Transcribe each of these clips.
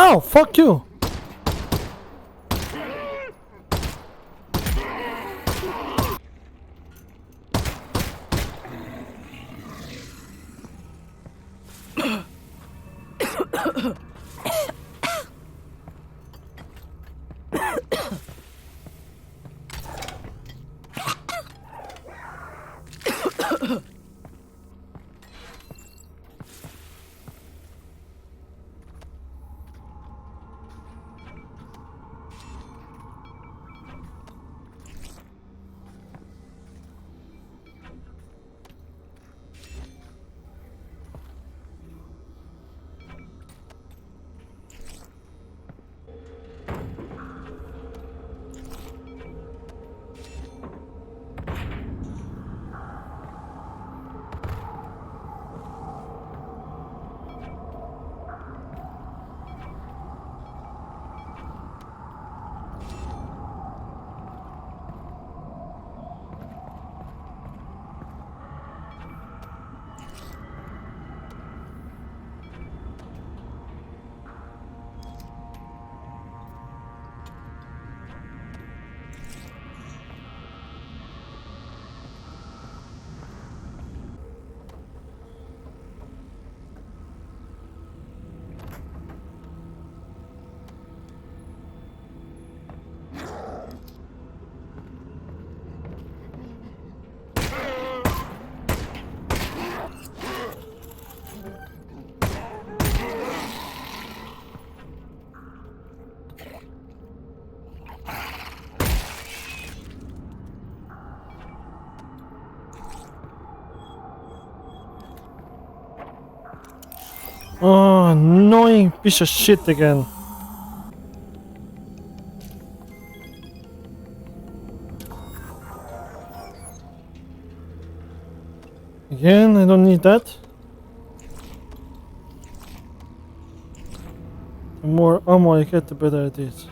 Ow! Fuck you! Oh, annoying piece of shit again. Again, I don't need that. The more ammo I get, the better it is.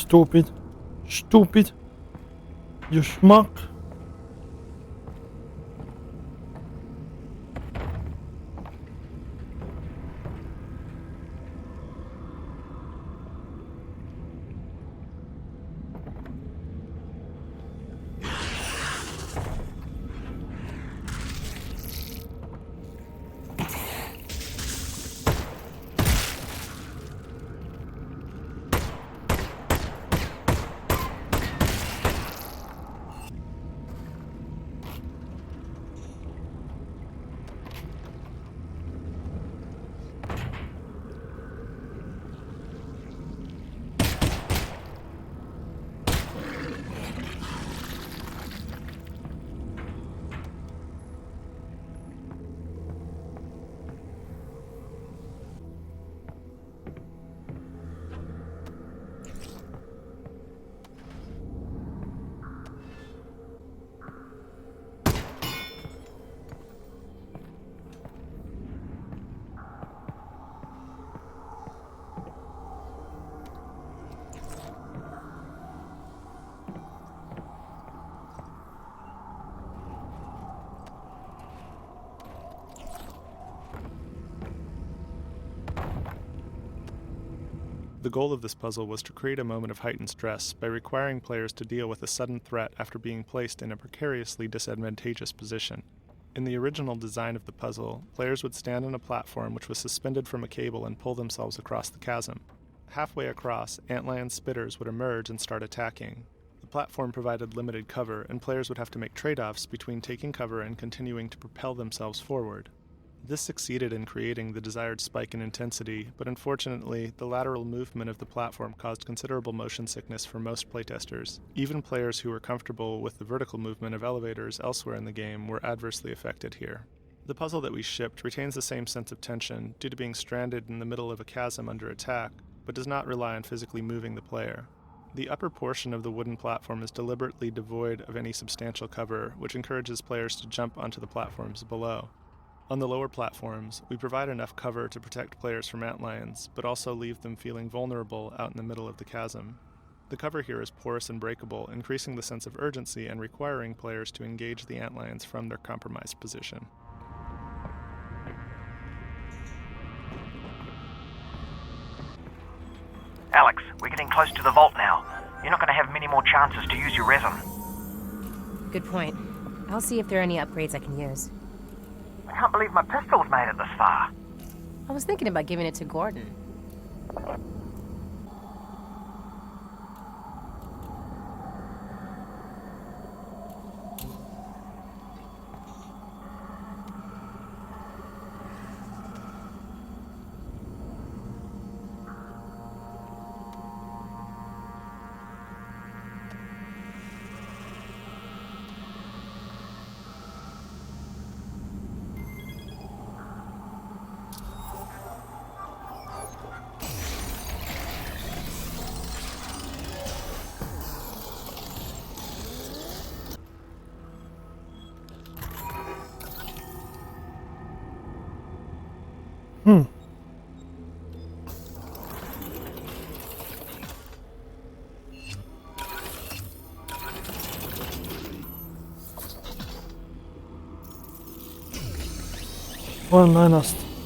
Stupid. Stupid. You schmuck. The goal of this puzzle was to create a moment of heightened stress by requiring players to deal with a sudden threat after being placed in a precariously disadvantageous position. In the original design of the puzzle, players would stand on a platform which was suspended from a cable and pull themselves across the chasm. Halfway across, antlion spitters would emerge and start attacking. The platform provided limited cover, and players would have to make trade-offs between taking cover and continuing to propel themselves forward. This succeeded in creating the desired spike in intensity, but unfortunately, the lateral movement of the platform caused considerable motion sickness for most playtesters. Even players who were comfortable with the vertical movement of elevators elsewhere in the game were adversely affected here. The puzzle that we shipped retains the same sense of tension due to being stranded in the middle of a chasm under attack, but does not rely on physically moving the player. The upper portion of the wooden platform is deliberately devoid of any substantial cover, which encourages players to jump onto the platforms below. On the lower platforms, we provide enough cover to protect players from antlions, but also leave them feeling vulnerable out in the middle of the chasm. The cover here is porous and breakable, increasing the sense of urgency and requiring players to engage the antlions from their compromised position. Alyx, we're getting close to the vault now. You're not going to have many more chances to use your resin. Good point. I'll see if there are any upgrades I can use. I can't believe my pistol's made it this far. I was thinking about giving it to Gordon.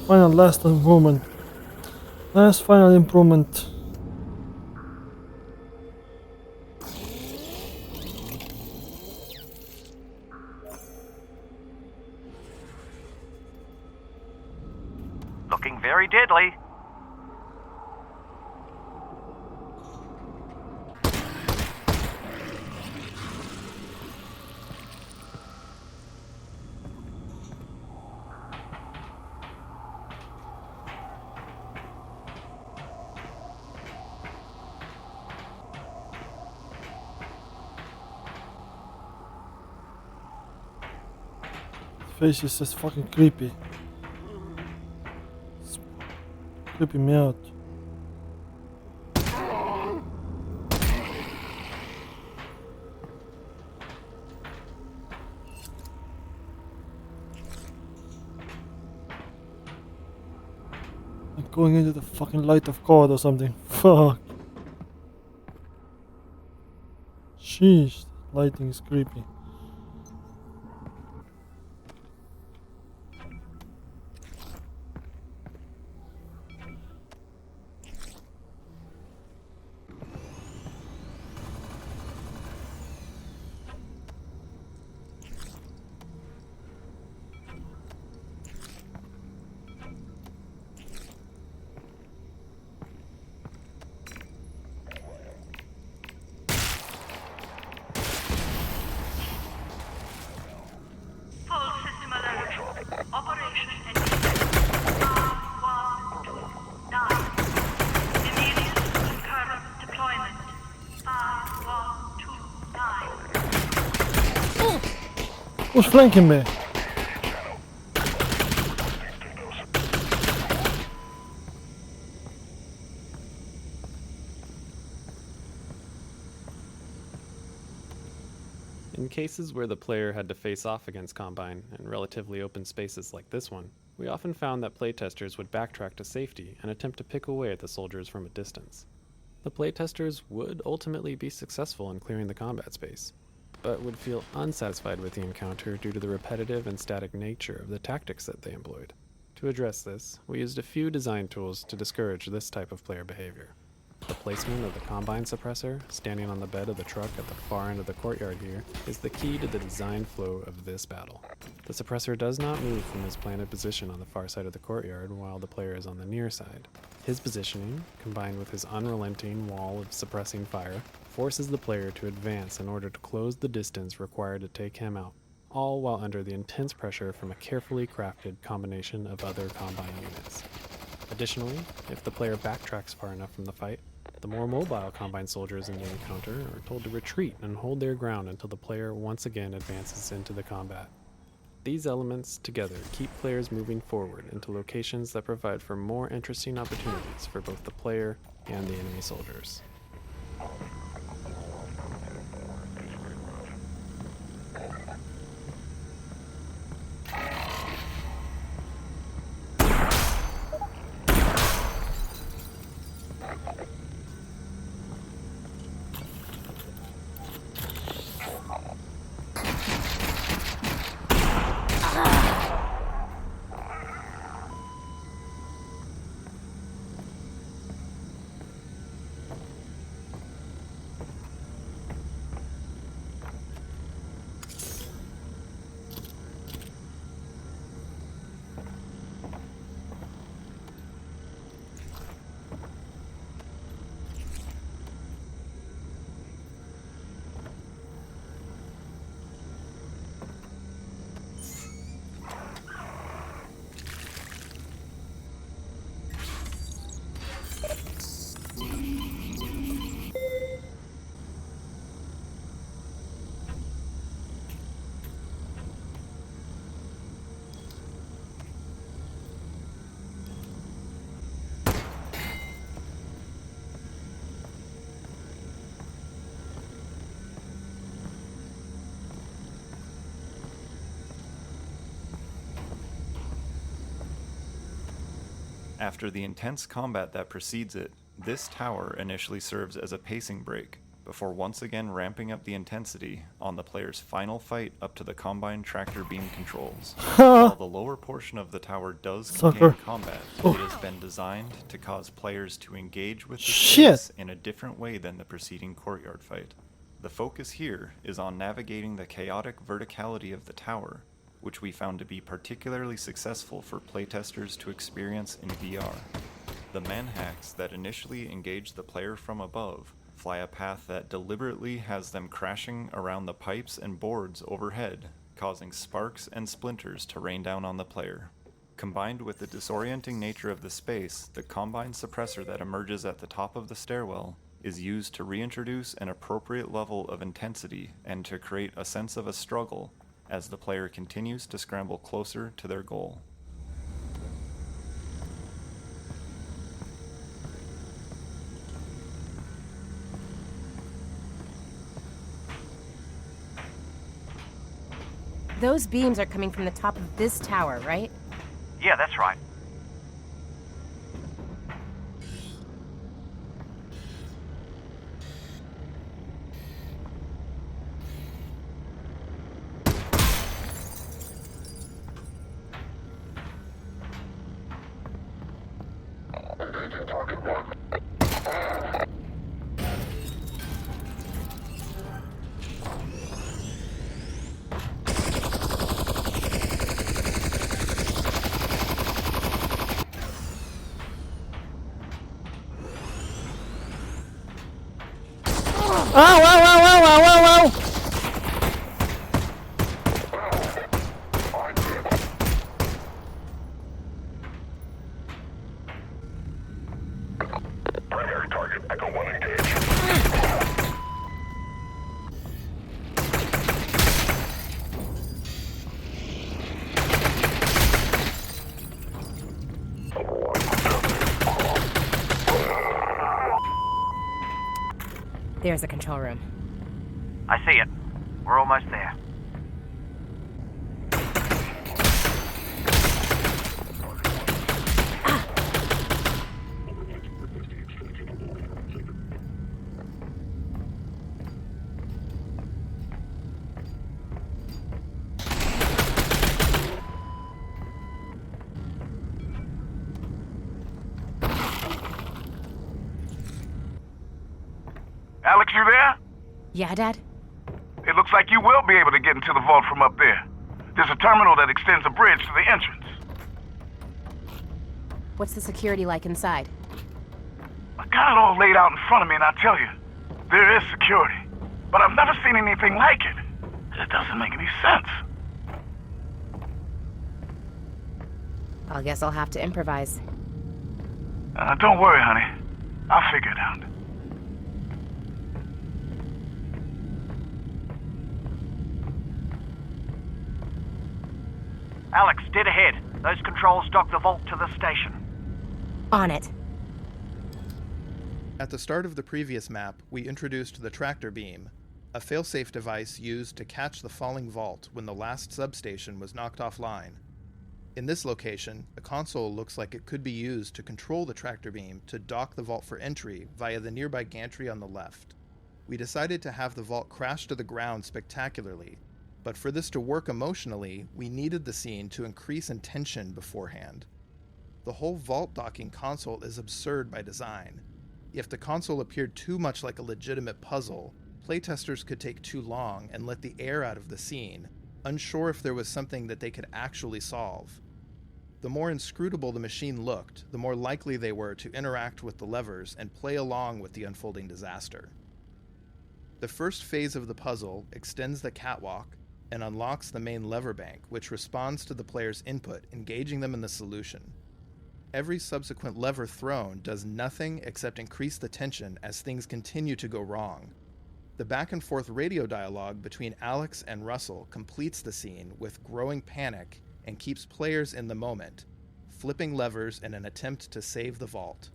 Final last improvement. Last final improvement. Looking very deadly. Face is just fucking creepy. It's creeping me out. I'm going into the fucking light of God or something. Fuck. Sheesh, lighting is creepy. Operation ending. 5129. Immediate concurrent deployment. 5129. Who's flanking me? In cases where the player had to face off against Combine in relatively open spaces like this one, we often found that playtesters would backtrack to safety and attempt to pick away at the soldiers from a distance. The playtesters would ultimately be successful in clearing the combat space, but would feel unsatisfied with the encounter due to the repetitive and static nature of the tactics that they employed. To address this, we used a few design tools to discourage this type of player behavior. The placement of the Combine suppressor, standing on the bed of the truck at the far end of the courtyard here, is the key to the design flow of this battle. The suppressor does not move from his planted position on the far side of the courtyard while the player is on the near side. His positioning, combined with his unrelenting wall of suppressing fire, forces the player to advance in order to close the distance required to take him out, all while under the intense pressure from a carefully crafted combination of other Combine units. Additionally, if the player backtracks far enough from the fight, the more mobile Combine soldiers in the encounter are told to retreat and hold their ground until the player once again advances into the combat. These elements together keep players moving forward into locations that provide for more interesting opportunities for both the player and the enemy soldiers. After the intense combat that precedes it, this tower initially serves as a pacing break, before once again ramping up the intensity on the player's final fight up to the Combine tractor beam controls. While the lower portion of the tower does contain combat, it has been designed to cause players to engage with the space in a different way than the preceding courtyard fight. The focus here is on navigating the chaotic verticality of the tower, which we found to be particularly successful for playtesters to experience in VR. The manhacks that initially engage the player from above fly a path that deliberately has them crashing around the pipes and boards overhead, causing sparks and splinters to rain down on the player. Combined with the disorienting nature of the space, the Combine suppressor that emerges at the top of the stairwell is used to reintroduce an appropriate level of intensity and to create a sense of a struggle as the player continues to scramble closer to their goal. Those beams are coming from the top of this tower, right? Yeah, that's right. Ow, ow, ow, ow, ow, ow, ow! There's the control room. I see it. We're almost there. Alyx, you there? Yeah, Dad? It looks like you will be able to get into the vault from up there. There's a terminal that extends a bridge to the entrance. What's the security like inside? I got it all laid out in front of me, and I tell you, there is security. But I've never seen anything like it. It doesn't make any sense. I guess I'll have to improvise. Don't worry, honey. I'll figure it out. Alyx, dead ahead. Those controls dock the vault to the station. On it. At the start of the previous map, we introduced the tractor beam, a failsafe device used to catch the falling vault when the last substation was knocked offline. In this location, the console looks like it could be used to control the tractor beam to dock the vault for entry via the nearby gantry on the left. We decided to have the vault crash to the ground spectacularly, but for this to work emotionally, we needed the scene to increase in tension beforehand. The whole vault docking console is absurd by design. If the console appeared too much like a legitimate puzzle, playtesters could take too long and let the air out of the scene, unsure if there was something that they could actually solve. The more inscrutable the machine looked, the more likely they were to interact with the levers and play along with the unfolding disaster. The first phase of the puzzle extends the catwalk and unlocks the main lever bank, which responds to the player's input, engaging them in the solution. Every subsequent lever thrown does nothing except increase the tension as things continue to go wrong. The back and forth radio dialogue between Alyx and Russell completes the scene with growing panic and keeps players in the moment, flipping levers in an attempt to save the vault.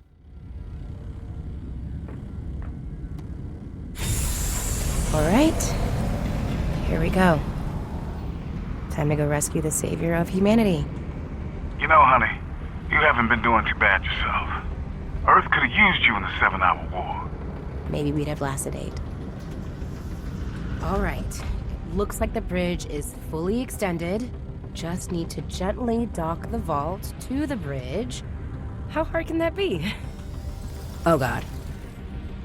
All right. Here we go. Time to go rescue the savior of humanity. You know, honey, you haven't been doing too bad yourself. Earth could have used you in the 7-Hour War. Maybe we'd have lasted 8. All right. Looks like the bridge is fully extended. Just need to gently dock the vault to the bridge. How hard can that be? Oh god.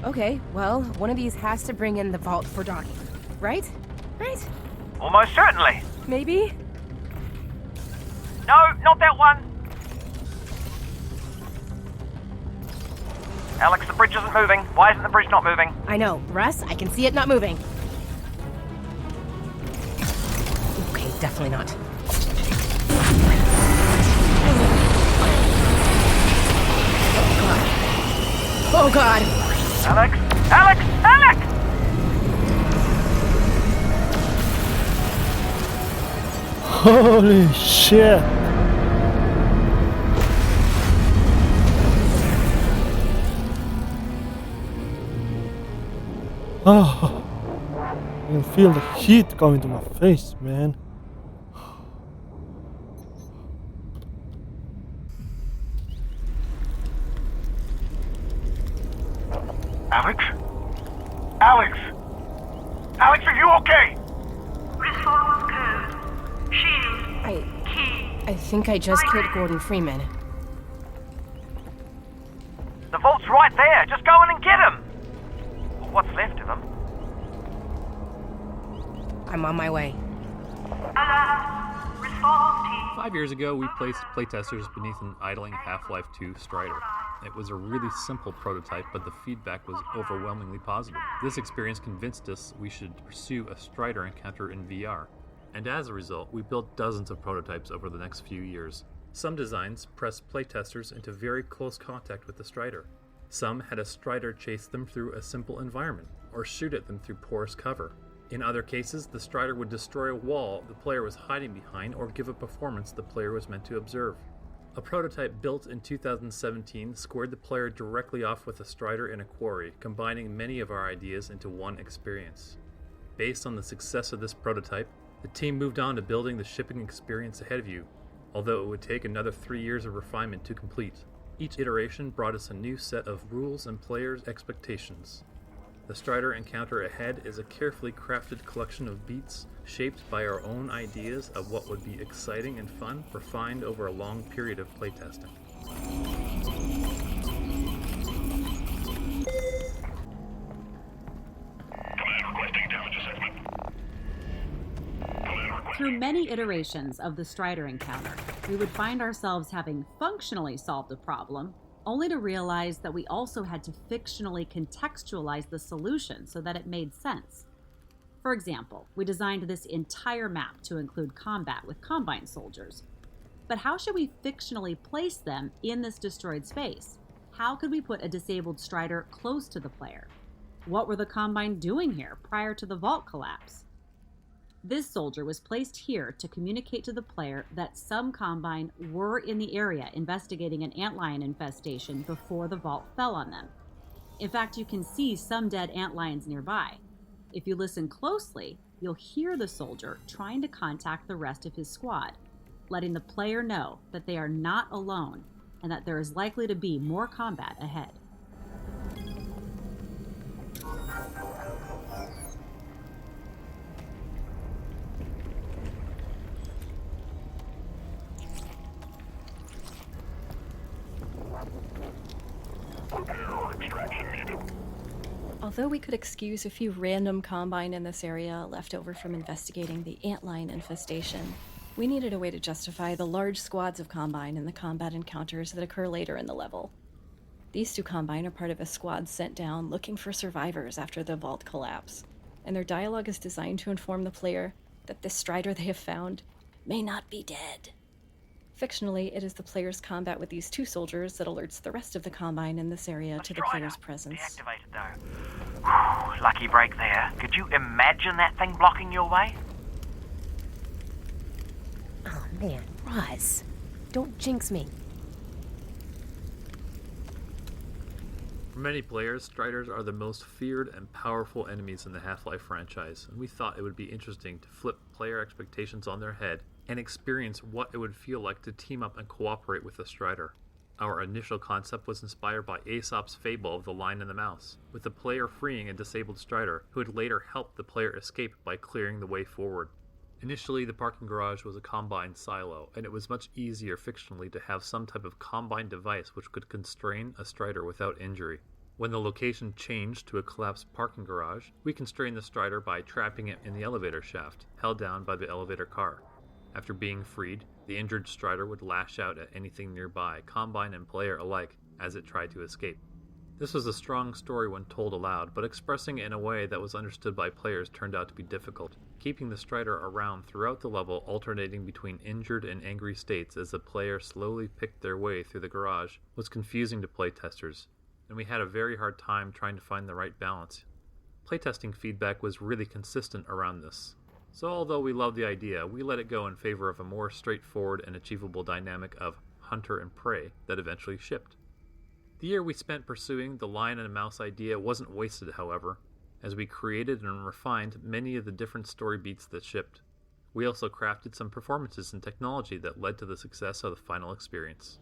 Okay, well, one of these has to bring in the vault for docking. Right? Right? Almost certainly. Maybe? No, not that one. Alyx, the bridge isn't moving. Why isn't the bridge not moving? I know. Russ, I can see it not moving. Okay, definitely not. Oh god. Alyx! Alyx! Alyx! Holy shit! Oh, I can feel the heat coming to my face, man. Alyx? Alyx? Alyx, are you okay? Response code. Shield. Key. I think I just killed Gordon Freeman. The vault's right there. Just go in and get him. Or what's left of him. I'm on my way. Alert. Response team. 5 years ago, we placed playtesters beneath an idling Half-Life 2 Strider. It was a really simple prototype, but the feedback was overwhelmingly positive. This experience convinced us we should pursue a Strider encounter in VR. And as a result, we built dozens of prototypes over the next few years. Some designs pressed playtesters into very close contact with the Strider. Some had a Strider chase them through a simple environment, or shoot at them through porous cover. In other cases, the Strider would destroy a wall the player was hiding behind or give a performance the player was meant to observe. A prototype built in 2017 squared the player directly off with a Strider in a quarry, combining many of our ideas into one experience. Based on the success of this prototype, the team moved on to building the shipping experience ahead of you, although it would take another 3 years of refinement to complete. Each iteration brought us a new set of rules and players' expectations. The Strider encounter ahead is a carefully crafted collection of beats shaped by our own ideas of what would be exciting and fun, refined over a long period of playtesting. Through many iterations of the Strider encounter, we would find ourselves having functionally solved a problem, only to realize that we also had to fictionally contextualize the solution so that it made sense. For example, we designed this entire map to include combat with Combine soldiers. But how should we fictionally place them in this destroyed space? How could we put a disabled Strider close to the player? What were the Combine doing here prior to the vault collapse? This soldier was placed here to communicate to the player that some Combine were in the area investigating an antlion infestation before the vault fell on them. In fact, you can see some dead antlions nearby. If you listen closely, you'll hear the soldier trying to contact the rest of his squad, letting the player know that they are not alone and that there is likely to be more combat ahead. Although we could excuse a few random Combine in this area left over from investigating the antlion infestation, we needed a way to justify the large squads of Combine in the combat encounters that occur later in the level. These two Combine are part of a squad sent down looking for survivors after the vault collapse, and their dialogue is designed to inform the player that this Strider they have found may not be dead. Fictionally, it is the player's combat with these two soldiers that alerts the rest of the Combine in this area to the player's presence. Deactivated though. Whew, lucky break there. Could you imagine that thing blocking your way? Oh man, Roz, don't jinx me. For many players, Striders are the most feared and powerful enemies in the Half-Life franchise, and we thought it would be interesting to flip player expectations on their head and experience what it would feel like to team up and cooperate with a Strider. Our initial concept was inspired by Aesop's fable of the Lion and the Mouse, with the player freeing a disabled Strider who would later help the player escape by clearing the way forward. Initially, the parking garage was a Combine silo, and it was much easier fictionally to have some type of Combine device which could constrain a Strider without injury. When the location changed to a collapsed parking garage, we constrained the Strider by trapping it in the elevator shaft, held down by the elevator car. After being freed, the injured Strider would lash out at anything nearby, Combine and player alike, as it tried to escape. This was a strong story when told aloud, but expressing it in a way that was understood by players turned out to be difficult. Keeping the Strider around throughout the level, alternating between injured and angry states as the player slowly picked their way through the garage, was confusing to playtesters, and we had a very hard time trying to find the right balance. Playtesting feedback was really consistent around this. So although we loved the idea, we let it go in favor of a more straightforward and achievable dynamic of hunter and prey that eventually shipped. The year we spent pursuing the lion and mouse idea wasn't wasted, however, as we created and refined many of the different story beats that shipped. We also crafted some performances and technology that led to the success of the final experience.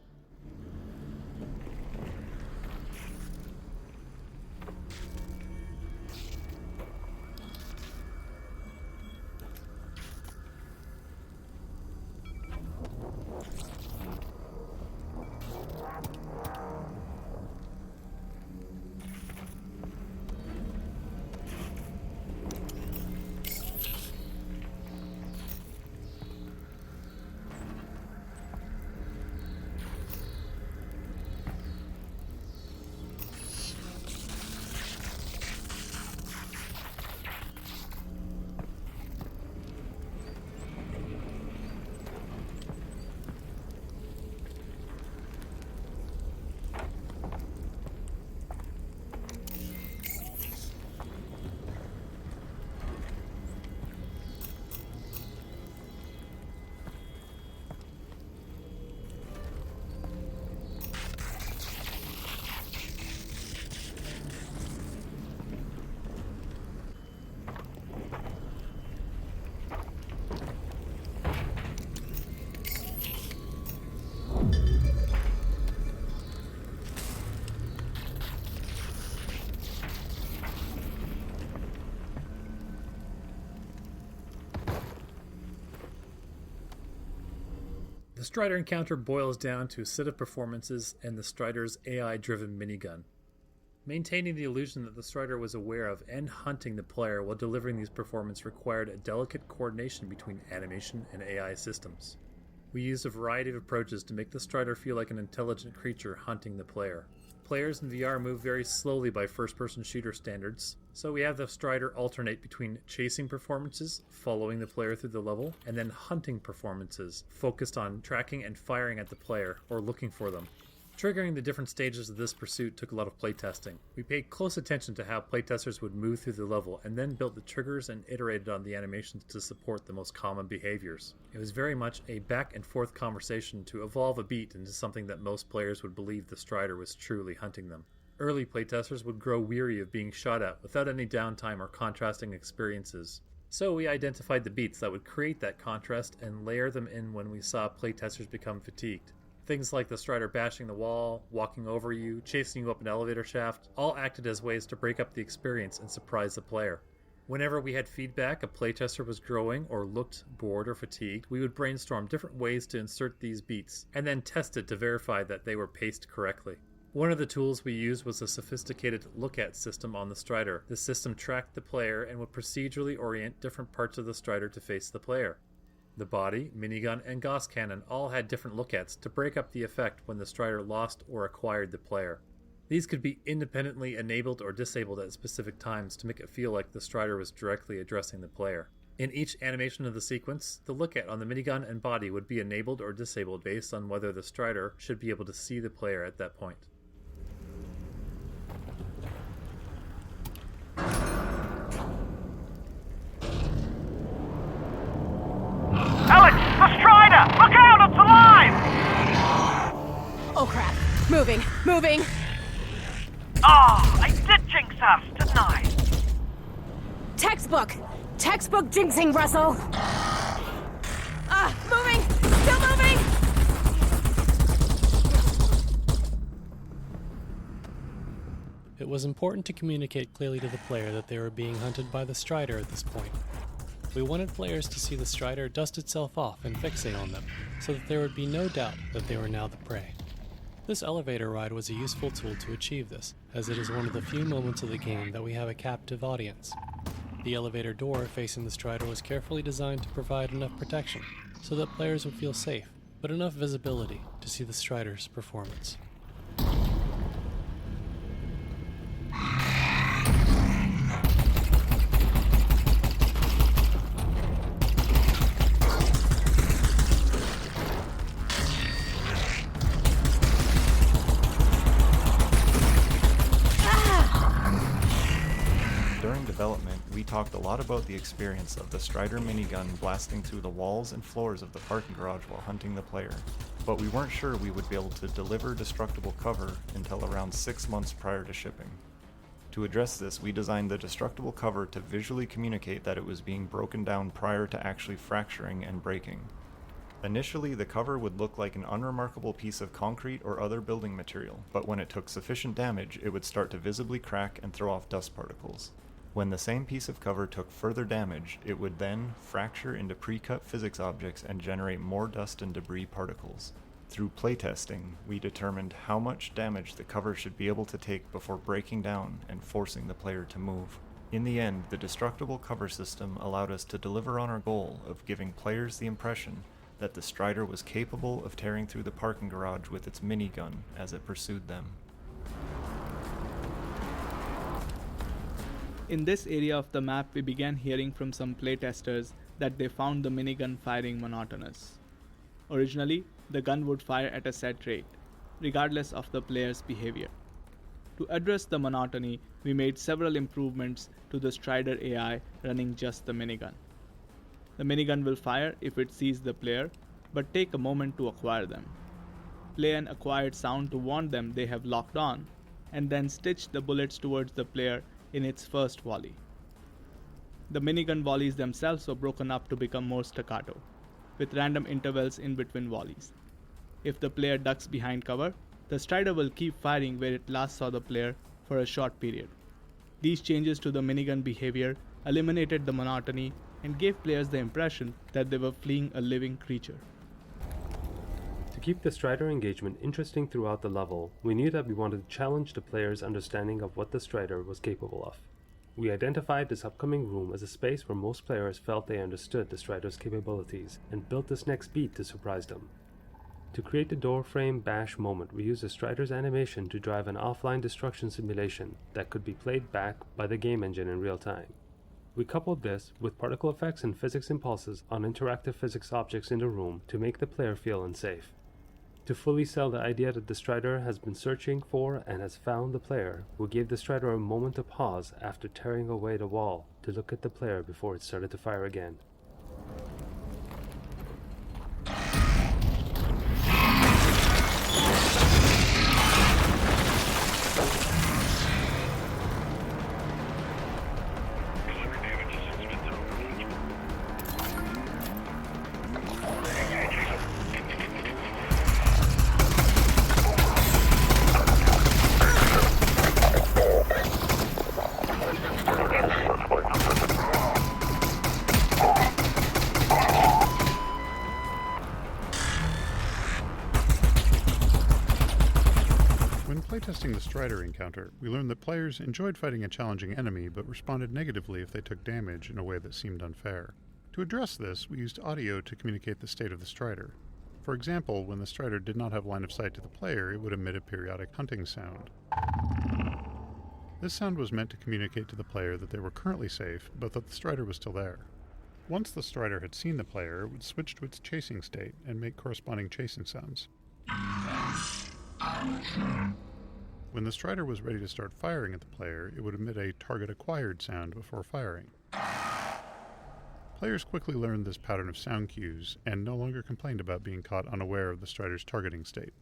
The Strider encounter boils down to a set of performances and the Strider's AI-driven minigun. Maintaining the illusion that the Strider was aware of and hunting the player while delivering these performances required a delicate coordination between animation and AI systems. We used a variety of approaches to make the Strider feel like an intelligent creature hunting the player. Players in VR move very slowly by first-person shooter standards, so we have the Strider alternate between chasing performances, following the player through the level, and then hunting performances, focused on tracking and firing at the player, or looking for them. Triggering the different stages of this pursuit took a lot of playtesting. We paid close attention to how playtesters would move through the level, and then built the triggers and iterated on the animations to support the most common behaviors. It was very much a back and forth conversation to evolve a beat into something that most players would believe the Strider was truly hunting them. Early playtesters would grow weary of being shot at without any downtime or contrasting experiences. So we identified the beats that would create that contrast and layer them in when we saw playtesters become fatigued. Things like the Strider bashing the wall, walking over you, chasing you up an elevator shaft, all acted as ways to break up the experience and surprise the player. Whenever we had feedback a playtester was growing or looked bored or fatigued, we would brainstorm different ways to insert these beats, and then test it to verify that they were paced correctly. One of the tools we used was a sophisticated look-at system on the Strider. The system tracked the player and would procedurally orient different parts of the Strider to face the player. The body, minigun, and Gauss cannon all had different look-ats to break up the effect when the Strider lost or acquired the player. These could be independently enabled or disabled at specific times to make it feel like the Strider was directly addressing the player. In each animation of the sequence, the look-at on the minigun and body would be enabled or disabled based on whether the Strider should be able to see the player at that point. Alyx, the Strider! Look out, it's alive! Oh crap! Moving! Oh, I did jinx us, didn't I? Textbook jinxing, Russell! Moving! Still moving! It was important to communicate clearly to the player that they were being hunted by the Strider at this point. We wanted players to see the Strider dust itself off and fixate on them, so that there would be no doubt that they were now the prey. This elevator ride was a useful tool to achieve this, as it is one of the few moments of the game that we have a captive audience. The elevator door facing the Strider was carefully designed to provide enough protection, so that players would feel safe, but enough visibility to see the Strider's performance. During development, we talked a lot about the experience of the Strider minigun blasting through the walls and floors of the parking garage while hunting the player, but we weren't sure we would be able to deliver destructible cover until around 6 months prior to shipping. To address this, we designed the destructible cover to visually communicate that it was being broken down prior to actually fracturing and breaking. Initially, the cover would look like an unremarkable piece of concrete or other building material, but when it took sufficient damage, it would start to visibly crack and throw off dust particles. When the same piece of cover took further damage, it would then fracture into pre-cut physics objects and generate more dust and debris particles. Through playtesting, we determined how much damage the cover should be able to take before breaking down and forcing the player to move. In the end, the destructible cover system allowed us to deliver on our goal of giving players the impression that the Strider was capable of tearing through the parking garage with its minigun as it pursued them. In this area of the map, we began hearing from some playtesters that they found the minigun firing monotonous. Originally, the gun would fire at a set rate, regardless of the player's behavior. To address the monotony, we made several improvements to the Strider AI running just the minigun. The minigun will fire if it sees the player, but take a moment to acquire them. Play an acquired sound to warn them they have locked on, and then stitch the bullets towards the player in its first volley. The minigun volleys themselves were broken up to become more staccato, with random intervals in between volleys. If the player ducks behind cover, the Strider will keep firing where it last saw the player for a short period. These changes to the minigun behavior eliminated the monotony and gave players the impression that they were fleeing a living creature. To To keep the Strider engagement interesting throughout the level, we knew that we wanted to challenge the player's understanding of what the Strider was capable of. We identified this upcoming room as a space where most players felt they understood the Strider's capabilities, and built this next beat to surprise them. To create the doorframe bash moment, we used the Strider's animation to drive an offline destruction simulation that could be played back by the game engine in real time. We coupled this with particle effects and physics impulses on interactive physics objects in the room to make the player feel unsafe. To fully sell the idea that the Strider has been searching for and has found the player, we gave the Strider a moment to pause after tearing away the wall to look at the player before it started to fire again. Playtesting the Strider encounter, we learned that players enjoyed fighting a challenging enemy but responded negatively if they took damage in a way that seemed unfair. To address this, we used audio to communicate the state of the Strider. For example, when the Strider did not have line of sight to the player, it would emit a periodic hunting sound. This sound was meant to communicate to the player that they were currently safe, but that the Strider was still there. Once the Strider had seen the player, it would switch to its chasing state and make corresponding chasing sounds. When the Strider was ready to start firing at the player, it would emit a target-acquired sound before firing. Players quickly learned this pattern of sound cues, and no longer complained about being caught unaware of the Strider's targeting state.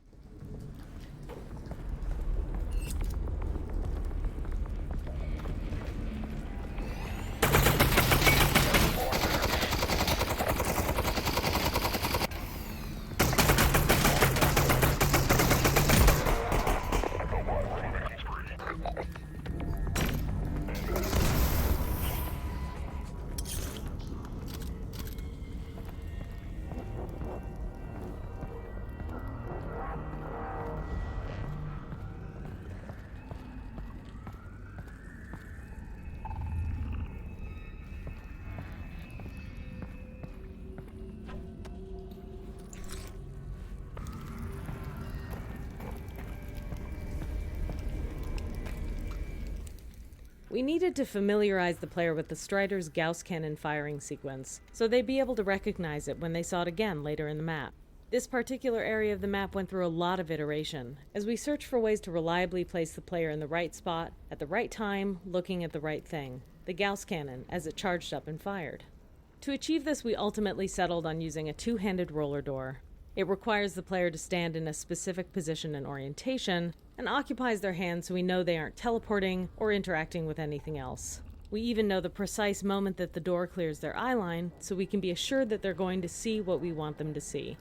We needed to familiarize the player with the Strider's Gauss cannon firing sequence, so they'd be able to recognize it when they saw it again later in the map. This particular area of the map went through a lot of iteration, as we searched for ways to reliably place the player in the right spot, at the right time, looking at the right thing, the Gauss cannon, as it charged up and fired. To achieve this, we ultimately settled on using a two-handed roller door. It requires the player to stand in a specific position and orientation, and occupies their hands so we know they aren't teleporting or interacting with anything else. We even know the precise moment that the door clears their eye line, so we can be assured that they're going to see what we want them to see.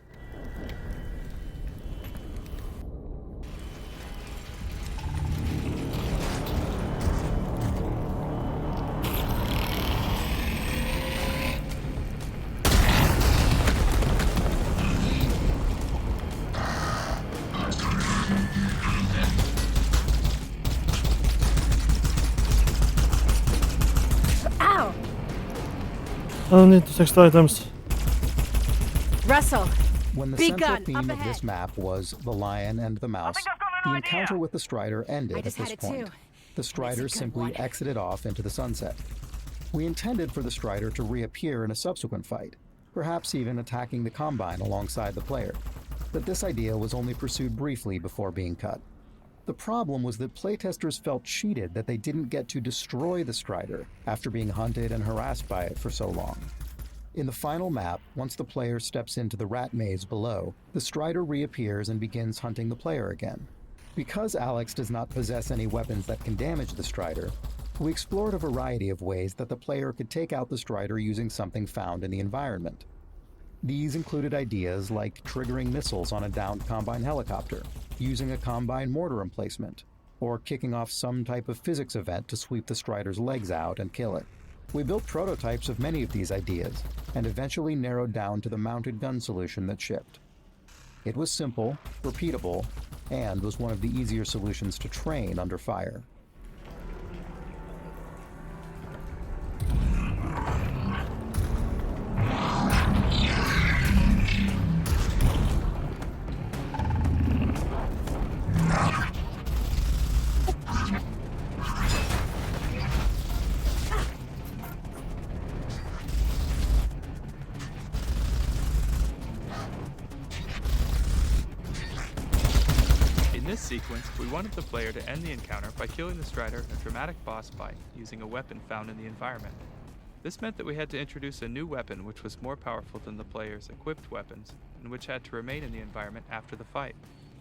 I don't need the text items. Russell! When the central theme of this map was the lion and the mouse, the encounter with the Strider ended at this point. The Strider simply exited off into the sunset. We intended for the Strider to reappear in a subsequent fight, perhaps even attacking the Combine alongside the player, but this idea was only pursued briefly before being cut. The problem was that playtesters felt cheated that they didn't get to destroy the Strider after being hunted and harassed by it for so long. In the final map, once the player steps into the rat maze below, the Strider reappears and begins hunting the player again. Because Alyx does not possess any weapons that can damage the Strider, we explored a variety of ways that the player could take out the Strider using something found in the environment. These included ideas like triggering missiles on a downed Combine helicopter, using a Combine mortar emplacement, or kicking off some type of physics event to sweep the Strider's legs out and kill it. We built prototypes of many of these ideas, and eventually narrowed down to the mounted gun solution that shipped. It was simple, repeatable, and was one of the easier solutions to train under fire. In this sequence, we wanted the player to end the encounter by killing the Strider in a dramatic boss fight using a weapon found in the environment. This meant that we had to introduce a new weapon which was more powerful than the player's equipped weapons, and which had to remain in the environment after the fight.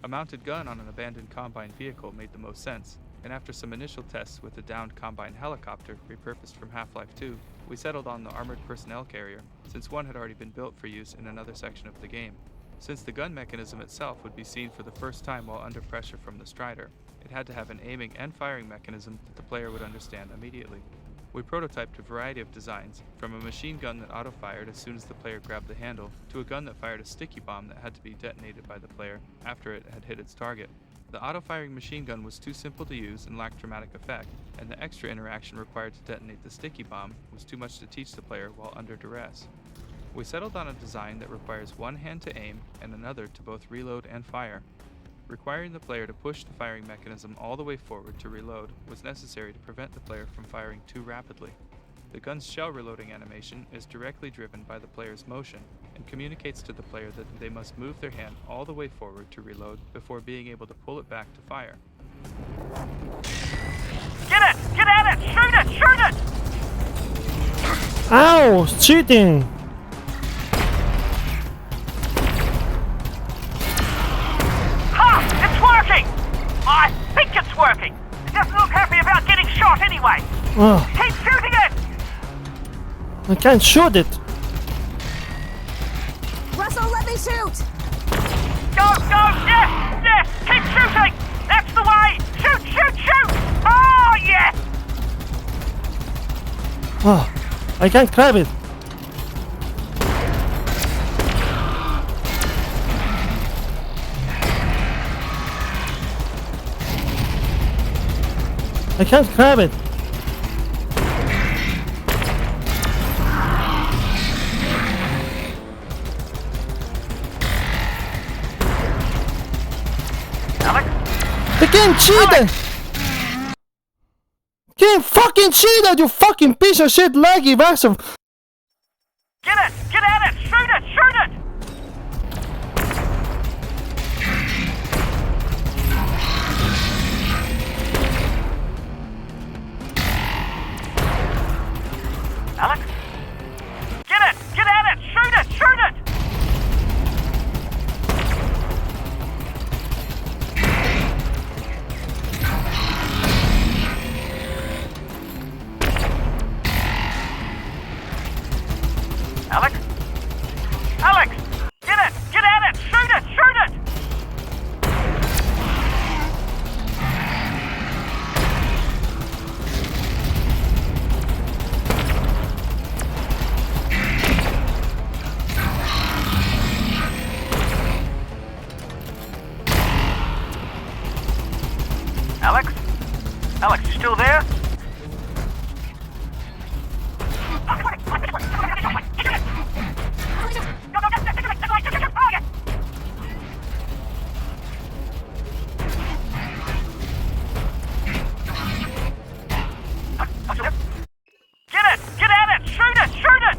A mounted gun on an abandoned Combine vehicle made the most sense, and after some initial tests with a downed Combine helicopter repurposed from Half-Life 2, we settled on the armored personnel carrier, since one had already been built for use in another section of the game. Since the gun mechanism itself would be seen for the first time while under pressure from the Strider, it had to have an aiming and firing mechanism that the player would understand immediately. We prototyped a variety of designs, from a machine gun that auto-fired as soon as the player grabbed the handle, to a gun that fired a sticky bomb that had to be detonated by the player after it had hit its target. The auto-firing machine gun was too simple to use and lacked dramatic effect, and the extra interaction required to detonate the sticky bomb was too much to teach the player while under duress. We settled on a design that requires one hand to aim and another to both reload and fire. Requiring the player to push the firing mechanism all the way forward to reload was necessary to prevent the player from firing too rapidly. The gun's shell reloading animation is directly driven by the player's motion and communicates to the player that they must move their hand all the way forward to reload before being able to pull it back to fire. Get it! Get at it! Shoot it! Shoot it! Ow! It's cheating! Ha! It's working! I think it's working! It doesn't look happy about getting shot anyway! Ugh. Keep shooting it! I can't shoot it! Russell, let me shoot! Go! Go! Yes! Yes! Keep shooting! That's the way! Shoot! Shoot! Shoot! Oh, yes! Oh, I can't grab it! I can't grab it! The game cheated! Game fucking cheated, you fucking piece of shit laggy bastard! Get it! Get at it! Shoot it! Shoot it! Alyx? Get it! Get at it! Shoot it! Shoot it! Alyx? Alyx! Get it! Get at it! Shoot it! Shoot it! Alyx? Alyx, you still there? Get it! Get at it! Shoot it! Shoot it!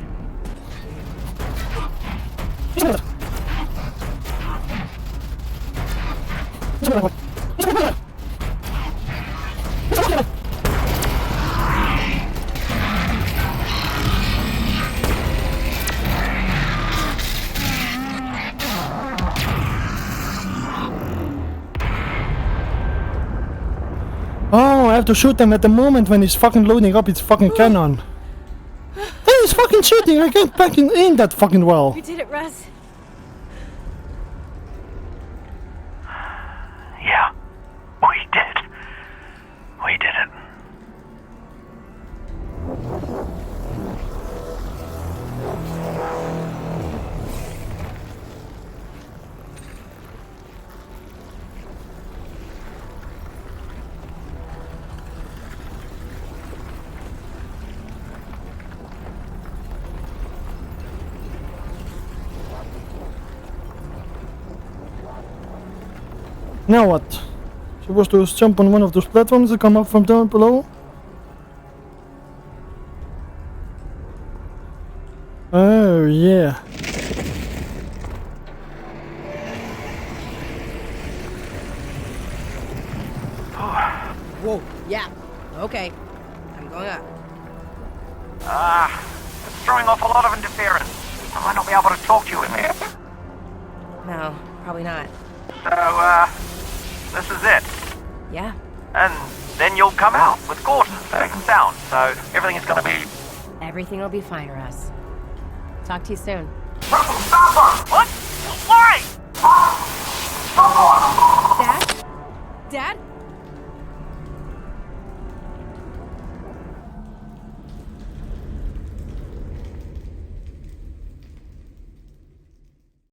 Oh, I have to shoot them at the moment when he's fucking loading up his fucking cannon. Hey, he's fucking cheating! I can't fucking aim that fucking well! We did it, Russ. Yeah, we did. We did it. Now what? Supposed to jump on one of those platforms that come up from down below? Oh yeah. Whoa, yeah. Okay. I'm going up. It's throwing off a lot of interference. I might not be able to talk to you in here. No, probably not. So, this is it. Yeah. And then you'll come out with Gordon safe and sound, so everything is gonna be... Everything will be fine, Russ. Talk to you soon. What? Why?